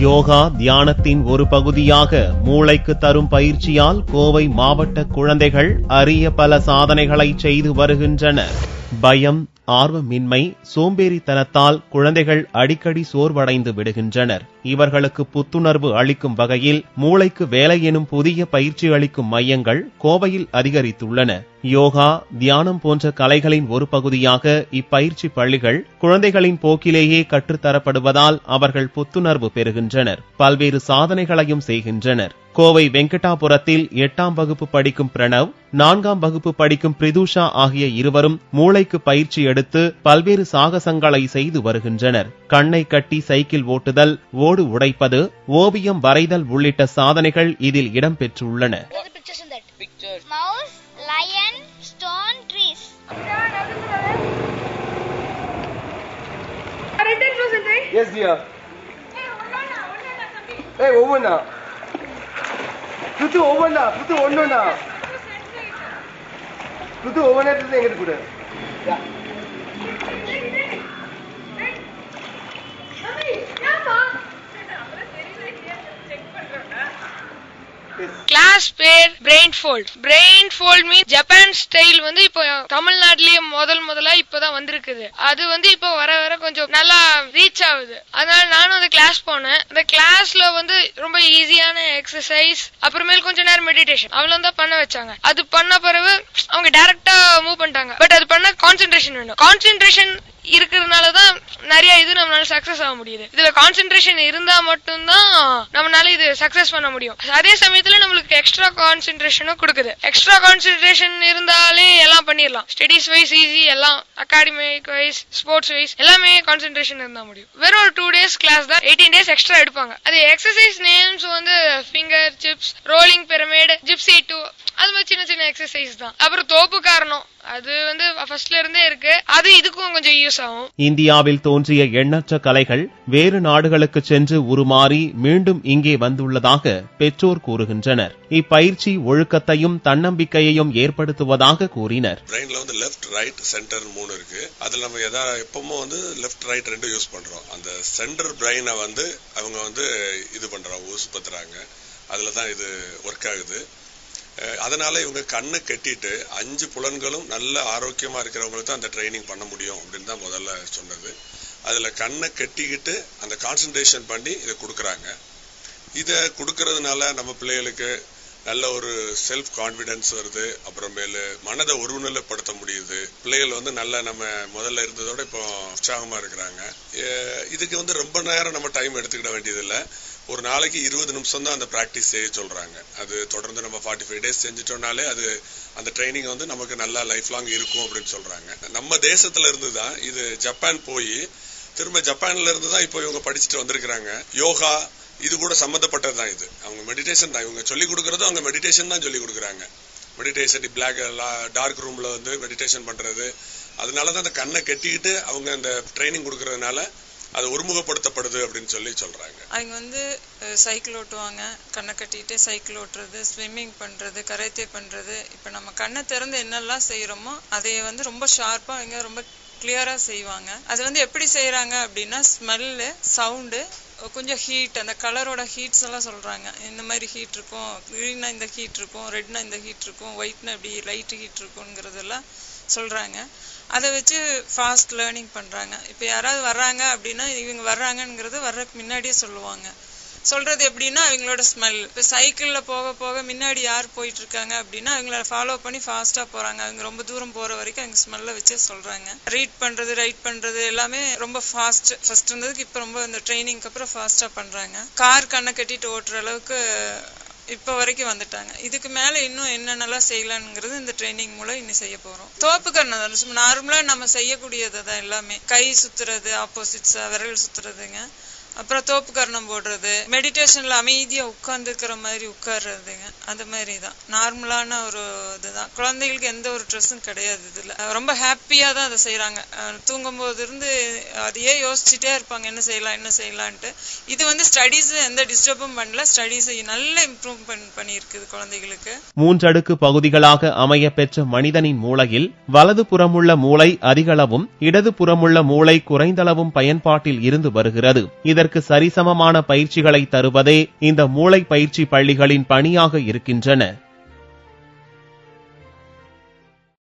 யோகா தியானத்தின் ஒரு பகுதியாக மூளைக்கு தரும் பயிற்சியால் கோவை மாவட்ட குழந்தைகள் அரிய பல சாதனைகளை செய்து வருகின்றனர். பயம், ஆர்வமின்மை, சோம்பேறித்தனத்தால் குழந்தைகள் அடிக்கடி சோர்வடைந்து விடுகின்றனர். இவர்களுக்கு புத்துணர்வு அளிக்கும் வகையில் மூளைக்கு வேலை எனும் புதிய பயிற்சி அளிக்கும் மையங்கள் கோவையில் அதிகரித்துள்ளன. யோகா, தியானம் போன்ற கலைகளின் ஒரு பகுதியாக இப்பயிற்சி பள்ளிகள் குழந்தைகளின் போக்கிலேயே கற்றுத்தரப்படுவதால் அவர்கள் புத்துணர்வு பெறுகின்றனர். பல்வேறு சாதனைகளையும் செய்கின்றனர். கோவை வெங்கடாபுரத்தில் 8ஆம் வகுப்பு படிக்கும் பிரணவ், 4ஆம் வகுப்பு படிக்கும் பிரிதுஷா ஆகிய இருவரும் மூளைக்கு பயிற்சி எடுத்து பல்வேறு சாகசங்களை செய்து வருகின்றனர். கண்ணை கட்டி சைக்கிள் ஓட்டுதல், ஓடு உடைப்பது, ஓவியம் வரைதல் உள்ளிட்ட சாதனைகள் இதில் இடம்பெற்றுள்ளன. புது ஒவ்வொன்னா புது ஒண்ணுன்னா புது ஒவ்வொன்றத்துல எங்கிட்டு கூட கிளாஸ் பேர் பிரெயின் ஃபோல்ட். பிரெயின் ஃபோல்ட் மீன் ஜப்பான் ஸ்டைல் வந்து இப்போ தமிழ்நாட்டிலேயே முதலா இப்பதான் வந்திருக்குது. அது வந்து இப்போ வர வர கொஞ்சம் நல்லா ரீச் ஆகுது. அதனால நானும் அந்த கிளாஸ் போனேன். அந்த கிளாஸ்ல வந்து ரொம்ப ஈஸியான எக்ஸசைஸ், அப்புறமேல் கொஞ்ச நேரம் மெடிடேஷன் அவ்வளவுதான் பண்ண வச்சாங்க. அது பண்ண பிறகு அவங்க டைரக்டா மூவ் பண்ணிட்டாங்க. பட் அது பண்ண கான்சென்ட்ரேஷன் வேணும். கான்சென்ட்ரேஷன் இருக்கிறதுனாலதான் நிறைய இது நம்மளால சக்சஸ் ஆக முடியுது. இதுல கான்சென்ட்ரேஷன் இருந்தா மட்டும்தான் நம்மளால இது சக்சஸ் பண்ண முடியும். அதே சமயத்துல நம்மளுக்கு எக்ஸ்ட்ரா கான்சென்ட்ரேஷனும் கொடுக்குது. எக்ஸ்ட்ரா கான்சென்ட்ரேஷன் இருந்தாலே எல்லாம் பண்ணிடலாம். ஸ்டடிஸ் வைஸ் ஈஸி, எல்லாம் அகாடமிக் வைஸ், ஸ்போர்ட்ஸ் வைஸ் எல்லாமே கான்சென்ட்ரேஷன் இருந்தா முடியும். வெறும் ஒரு 2 days கிளாஸ் தான் 18 days எக்ஸ்ட்ரா எடுப்பாங்க. அது எக்ஸசைஸ் நேம்ஸ் வந்து finger chips, rolling pyramid, gypsy 2, அது மாதிரி சின்ன சின்ன எக்ஸசைஸ் தான். அப்புறம் தோப்பு காரணம் அது வந்து ஃபர்ஸ்ட்ல இருந்தே இருக்கு. அது இதுக்கும் கொஞ்சம் யூஸ் ஆகும். இந்தியாவில் தோன்றிய எண்ணற்ற கலைகள் வேறு நாடுகளுக்கு சென்று உருமாறி மீண்டும் இங்கே வந்துள்ளதாக பெற்றோர் கூறுகின்றனர். இப்பயிற்சி ஒழுக்கத்தையும் தன்னம்பிக்கையையும் ஏற்படுத்துவதாக கூறினர். பிரெயின்ல வந்து லெஃப்ட், ரைட், சென்டர் 3 இருக்கு. அதுல நம்ம எப்பவும் வந்து லெஃப்ட், ரைட் 2 யூஸ் பண்றோம். அந்த சென்டர் பிரெயினை வந்து அவங்க வந்து இது பண்றாங்க, ஊசுபத்துறாங்க. அதுலதான் இது ஒர்க் ஆகுது. அதனால இவங்க கண்ணை கட்டிட்டு 5 புலன்களும் நல்ல ஆரோக்கியமா இருக்கிறவங்களுக்கு தான் அந்த ட்ரைனிங் பண்ண முடியும் அப்படின்னு தான் முதல்ல சொன்னது. அதுல கண்ணை கட்டிக்கிட்டு அந்த கான்சென்ட்ரேஷன் பண்ணி இதை கொடுக்கறாங்க. இதை கொடுக்கறதுனால நம்ம பிள்ளைகளுக்கு நல்ல ஒரு செல்ஃப் கான்பிடன்ஸ் வருது. அப்புறமேலு மனதை ஒருநிலைப்படுத்த முடியுது. பிள்ளைகள் வந்து நல்ல நம்ம முதல்ல இருந்ததோட இப்போ உற்சாகமா இருக்கிறாங்க. இதுக்கு வந்து ரொம்ப நேரம் நம்ம டைம் எடுத்துக்கிட வேண்டியதில்லை. ஒரு நாளைக்கு 20 நிமிஷம் தான் அந்த பிராக்டிஸ் செய்ய சொல்றாங்க. அது தொடர்ந்து நம்ம 45 days செஞ்சுட்டோம்னாலே அது அந்த ட்ரைனிங் வந்து நமக்கு நல்லா லைஃப் லாங் இருக்கும் அப்படின்னு சொல்றாங்க. நம்ம தேசத்துல இருந்து தான் இது ஜப்பான் போய் திரும்ப ஜப்பான்ல இருந்து தான் இப்போ இவங்க படிச்சுட்டு வந்திருக்கிறாங்க. யோகா இது கூட சம்பந்தப்பட்டது தான். இது அவங்க மெடிடேஷன் தான் இவங்க சொல்லி கொடுக்கறதும், அவங்க மெடிடேஷன் தான் சொல்லி கொடுக்குறாங்க. மெடிடேஷன் பிளாக் டார்க் ரூம்ல வந்து மெடிடேஷன் பண்றது. அதனாலதான் அந்த கண்ணை கட்டிக்கிட்டு அவங்க அந்த ட்ரைனிங் கொடுக்கறதுனால அது ஒருமுகப்படுத்தப்படுது அப்படின்னு சொல்றாங்க. அவங்க வந்து சைக்கிள் ஓட்டுவாங்க, கண்ணை கட்டிட்டு சைக்கிள் ஓட்டுறது, ஸ்விம்மிங் பண்றது, கராத்தே பண்றது. இப்ப நம்ம கண்ணை திறந்து என்னெல்லாம் செய்யறோமோ அதை வந்து ரொம்ப ஷார்ப்பா அவங்க ரொம்ப கிளியரா செய்வாங்க. அது வந்து எப்படி செய்யறாங்க அப்படின்னா ஸ்மெல்லு, சவுண்டு, கொஞ்சம் ஹீட், அந்த கலரோட ஹீட்ஸ் எல்லாம் சொல்றாங்க. இந்த மாதிரி ஹீட் இருக்கும், கிரீனா இந்த ஹீட் இருக்கும், ரெட்னா இந்த ஹீட் இருக்கும், ஒயிட்னா இப்படி லைட் ஹீட் இருக்குங்கிறதெல்லாம் சொல்றாங்க. அதை வச்சு ஃபாஸ்ட் லேர்னிங் பண்றாங்க. இப்போ யாராவது வர்றாங்க அப்படின்னா இவங்க வர்றாங்கங்கிறது வர்றதுக்கு முன்னாடியே சொல்லுவாங்க. சொல்றது எப்படின்னா அவங்களோட ஸ்மெல். இப்போ சைக்கிள்ல போக போக முன்னாடி யார் போயிட்டு இருக்காங்க அப்படின்னா அவங்கள ஃபாலோ பண்ணி ஃபாஸ்டா போறாங்க. அவங்க ரொம்ப தூரம் போற வரைக்கும் அவங்க ஸ்மெல்ல வச்சே சொல்றாங்க. ரீட் பண்றது, ரைட் பண்றது எல்லாமே ரொம்ப ஃபாஸ்ட். ஃபர்ஸ்ட் இருந்ததுக்கு இப்போ ரொம்ப இந்த ட்ரைனிங்க்கு அப்புறம் ஃபாஸ்டா பண்றாங்க. கார் கண்ணை கட்டிட்டு ஓட்டுற அளவுக்கு இப்ப வரைக்கும் வந்துட்டாங்க. இதுக்கு மேல இன்னும் என்னென்னலாம் செய்யலாம்ங்கிறது இந்த ட்ரைனிங் மூலம் இன்னும் செய்ய போறோம். தோப்பு கண்ணம் நார்மலா நம்ம செய்யக்கூடியதுதான் எல்லாமே. கை சுத்துறது, ஆப்போசிட்ஸா விரல் சுத்துறதுங்க, அப்புறம் தோப்பு கர்ணம் போடுறது, மெடிடேஷன்ல அமைதியா உட்கார்ந்து இருக்கிற மாதிரி உட்கார்றதுங்க, அந்த மாதிரி தான் நார்மலான ஒரு இதுதான். குழந்தைகளுக்கு எந்த ஒரு ட்ரெஸ்ஸும் கிடையாது. இதுல ரொம்ப ஹாப்பியா தான் அதை செய்யறாங்க. தூங்கும் போது இருந்து அதையே யோசிச்சுட்டே இருப்பாங்க, என்ன செய்யலான்ட்டு. இது வந்து ஸ்டடீஸ் எந்த டிஸ்டர்பும் பண்ணல. ஸ்டடீஸ் நல்ல இம்ப்ரூவ்மெண்ட் பண்ணியிருக்குது குழந்தைகளுக்கு. 3 அடுக்கு பகுதிகளாக அமைய பெற்ற மனிதனின் மூளையில் வலது புறமுள்ள மூளை அதிகளவும் இடது புறமுள்ள மூளை குறைந்தளவும் பயன்பாட்டில் இருந்து வருகிறது. இதற்கு இதற்கு சரிசமமான பயிற்சிகளை தருவதே இந்த மூளை பயிற்சி பள்ளிகளின் பணியாக இருக்கின்றன.